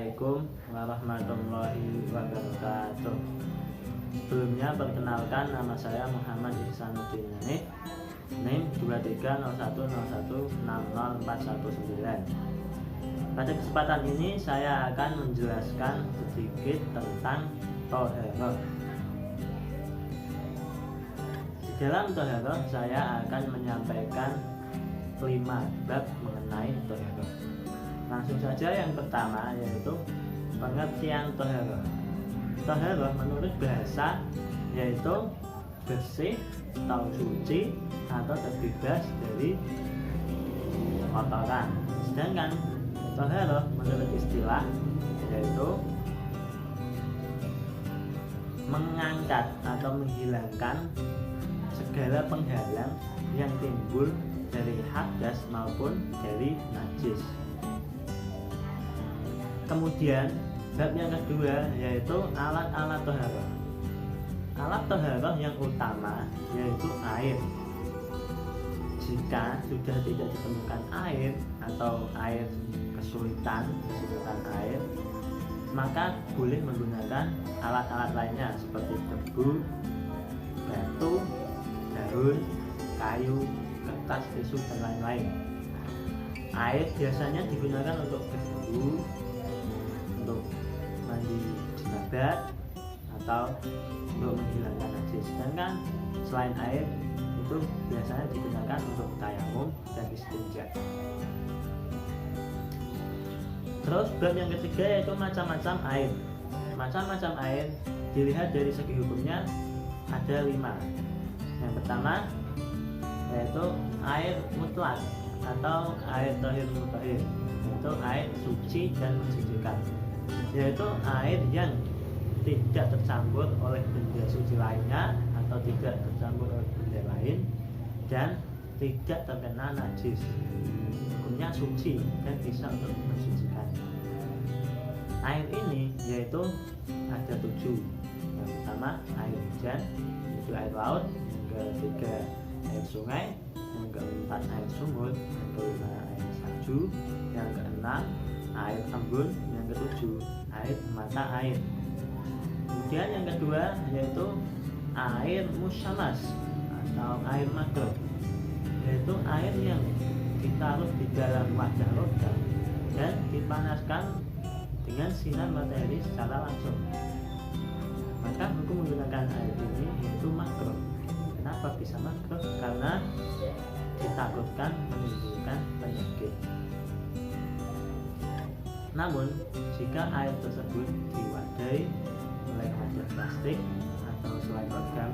Assalamualaikum warahmatullahi wabarakatuh. Sebelumnya perkenalkan, nama saya Muhammad Ihsanuddin Nanik, NIM 230101604119. Pada kesempatan ini saya akan menjelaskan sedikit tentang Toharoh. Di dalam Toharoh saya akan menyampaikan 5 bab mengenai Toharoh. Langsung saja yang pertama, yaitu pengertian Toharoh. Toharoh menurut bahasa yaitu bersih atau suci atau terbebas dari kotoran. Sedangkan Toharoh menurut istilah yaitu mengangkat atau menghilangkan segala penghalang yang timbul dari hadas maupun dari najis. Kemudian bab yang kedua yaitu alat-alat Toharoh. Alat Toharoh yang utama yaitu air. Jika sudah tidak ditemukan air atau air kesulitan air, maka boleh menggunakan alat-alat lainnya seperti debu, batu, daun, kayu, kertas, tisu, dan lain-lain. Air biasanya digunakan untuk berwudu, untuk mandi jenazah, atau untuk menghilangkan najis. Sedangkan selain air itu biasanya digunakan untuk tayamum dan istinja. Terus bab yang ketiga yaitu macam-macam air. Macam-macam air dilihat dari segi hukumnya ada 5. Yang pertama yaitu air mutlak atau air tohir mutahhir, yaitu air suci dan mensucikan, yaitu air yang tidak tercampur oleh benda suci lainnya atau tidak tercampur oleh benda lain dan tidak terkena najis. Hukumnya suci dan bisa untuk mensucikan. Air ini yaitu ada 7. Yang pertama air hujan, yaitu air laut. Yang ketiga air sungai. Yang keempat air sumur. Yang kelima air salju. Yang keenam air embun. Yang ketujuh air mata air. Kemudian yang kedua yaitu air musyamas atau air maghrib, yaitu air yang ditaruh di dalam wadah logam dan dipanaskan dengan sinar matahari secara langsung. Maka hukum menggunakan air ini yaitu makruh. Kenapa bisa makruh? Karena ditakutkan menimbulkan penyakit. Namun jika air tersebut diwadahi oleh wadah plastik atau selai logam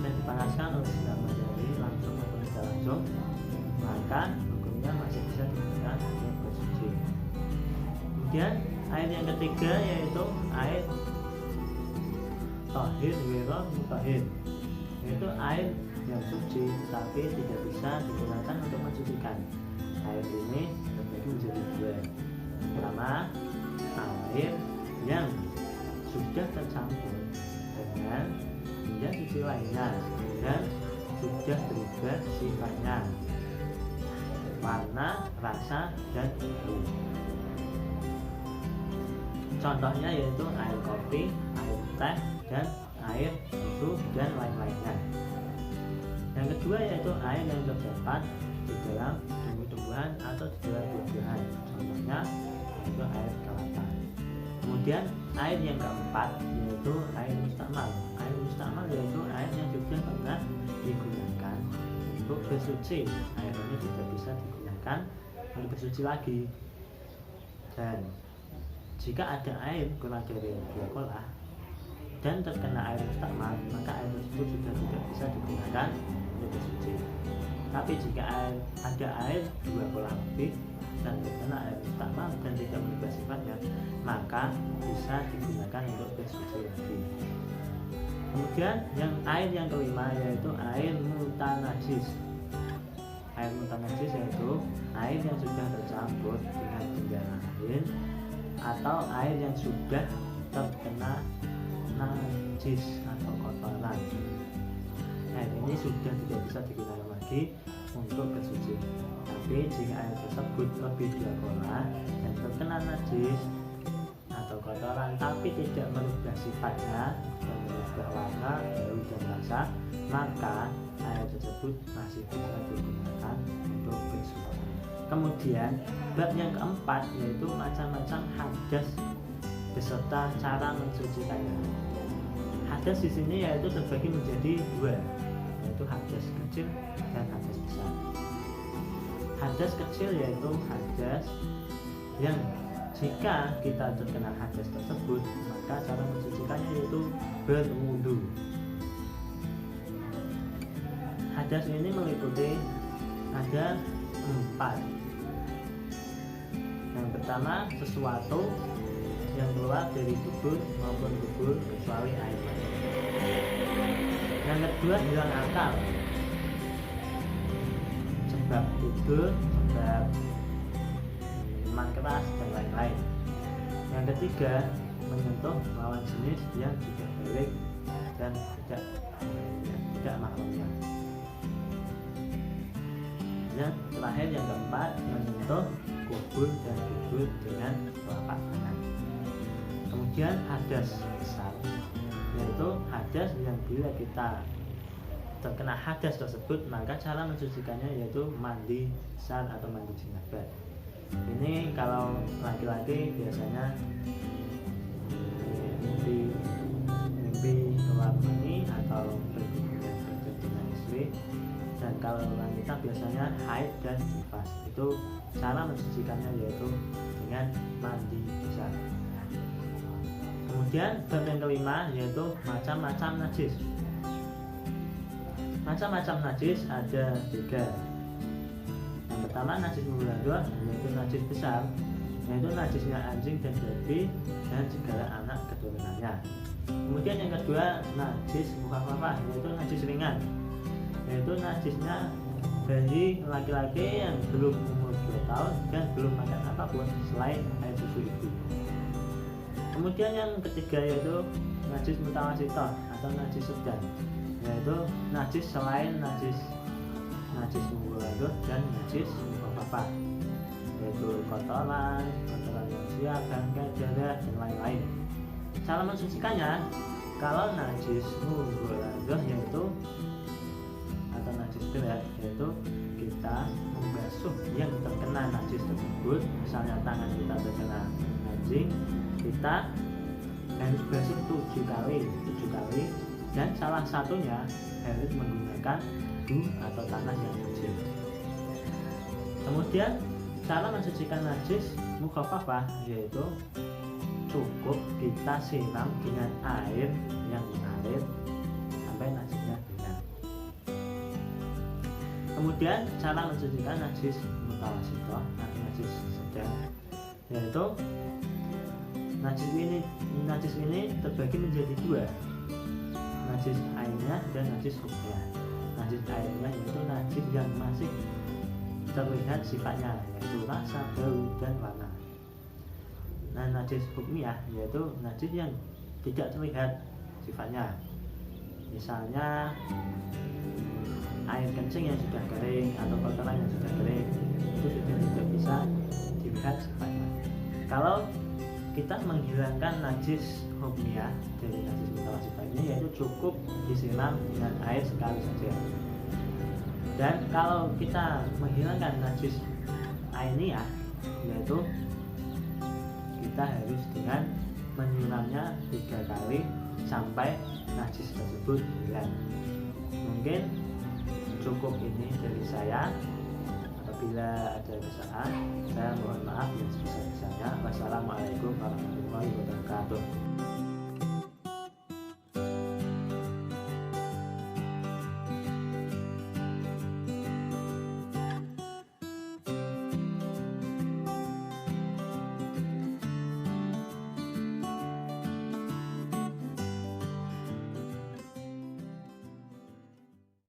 dan dipanaskan oleh sinar matahari langsung maupun tidak langsung, maka hukumnya masih bisa digunakan untuk bersuci. Kemudian air yang ketiga yaitu air tohir wiro mutahhir, yaitu air yang suci tapi tidak bisa digunakan untuk mensucikan. Air ini terbagi menjadi 2. Pertama, air yang sudah tercampur dengan benda suci lainnya dan sudah berubah sifatnya, warna, rasa, dan bau. Contohnya yaitu air kopi, air teh, dan air susu dan lain-lainnya. Yang kedua yaitu air yang terdapat di dalam tumbuh-tumbuhan atau di dalam buah-buahan. Contohnya yaitu air kelapa. Kemudian air yang keempat yaitu air mustakmal. Air mustakmal yaitu air yang sudah pernah digunakan untuk bersuci. Air ini tidak bisa digunakan untuk bersuci lagi. Dan jika ada air kurang dari 2 kolah dan terkena air mustakmal, maka air tersebut sudah tidak bisa digunakan untuk bersuci. Tapi jika ada air 2 kolah lebih dan terkena air mustakmal dan tidak berubah sifatnya, maka bisa digunakan untuk bersuci lagi. Kemudian air yang kelima yaitu air mutanajis. Air mutanajis yaitu air yang sudah tercampur dengan benda lain atau air yang sudah terkena najis atau kotoran. Air ini sudah tidak bisa digunakan lagi untuk bersuci. Tapi jika air tersebut lebih 2 kolah dan terkena najis, kotoran tapi tidak merubah sifatnya dan merubah warna, bau dan rasa, maka air tersebut masih bisa digunakan untuk bersuci. Kemudian bab yang keempat yaitu macam-macam hadas beserta cara mensucikannya. Hadas di sini yaitu terbagi menjadi dua, yaitu hadas kecil dan hadas besar. Hadas kecil yaitu hadas yang jika kita terkena hadas tersebut, maka cara mensucikannya yaitu berwudu. Hadas ini meliputi ada 4. Yang pertama, sesuatu yang keluar dari tubuh maupun tubuh kecuali air mani. Yang kedua, hilang akal, sebab tidur, sebab minuman keras dan lain-lain. Yang ketiga, menyentuh lawan jenis yang sudah balik dan tidak mahramnya. Yang terakhir, yang keempat, menyentuh kubur dan duduk dengan telapak tangan. Kemudian hadas besar, yaitu hadas yang bila kita terkena hadas tersebut, maka cara mensucikannya yaitu mandi besar atau mandi jinabat. Ini kalau laki-laki biasanya mimpi keluar mani atau berhubungan dengan istri, dan kalau wanita biasanya haid dan nifas. Itu cara mensucikannya yaitu dengan mandi besar. Kemudian bab yang kelima yaitu macam-macam najis. Macam-macam najis ada 3. Yang pertama, najis mubalaghah, yaitu najis besar, yaitu najisnya anjing dan babi dan segala anak keturunannya. Kemudian yang kedua, najis mukhafafah, yaitu najis ringan, yaitu najisnya bayi laki-laki yang belum umur 2 tahun dan belum makan apapun selain air susu ibu. Kemudian yang ketiga yaitu najis mutawasithah atau najis sedang, yaitu najis selain najis mubalaghah dan najis mukhafafah, yaitu kotoran manusia, bangkai, darah dan lain-lain. Cara mensucikannya, kalau najis mubalaghah yaitu atau najis berat, yaitu kita membasuh yang terkena najis tersebut. Misalnya tangan kita terkena anjing, kita harus basuh 7 kali, dan salah satunya harus menggunakan debu atau tanah yang kecil. Kemudian cara mensucikan najis mukhafafah yaitu cukup kita siram dengan air yang mengalir sampai najisnya hilang. Kemudian cara mensucikan najis mutawasithah atau najis sedang, yaitu najis ini terbagi menjadi 2, najis ainnya dan najis hukmiyah. Najis ainnya yaitu najis yang masih terlihat sifatnya, yaitu rasa, bau, dan warna. Nah, najis hukmiyah yaitu najis yang tidak terlihat sifatnya. Misalnya air kencing yang sudah kering atau kotoran yang sudah kering, itu sudah tidak bisa dilihat sifatnya. Kalau kita menghilangkan najis hukmiyah dari najis mutawasithah ini, yaitu cukup disiram dengan air sekali saja. Dan kalau kita menghilangkan najis ainiyah, yaitu kita harus dengan menyiramnya 3 kali sampai najis tersebut hilang. Mungkin cukup ini dari saya. Apabila ada kesalahan, saya mohon maaf yang sebesar-besarnya. Wassalamualaikum warahmatullahi wabarakatuh.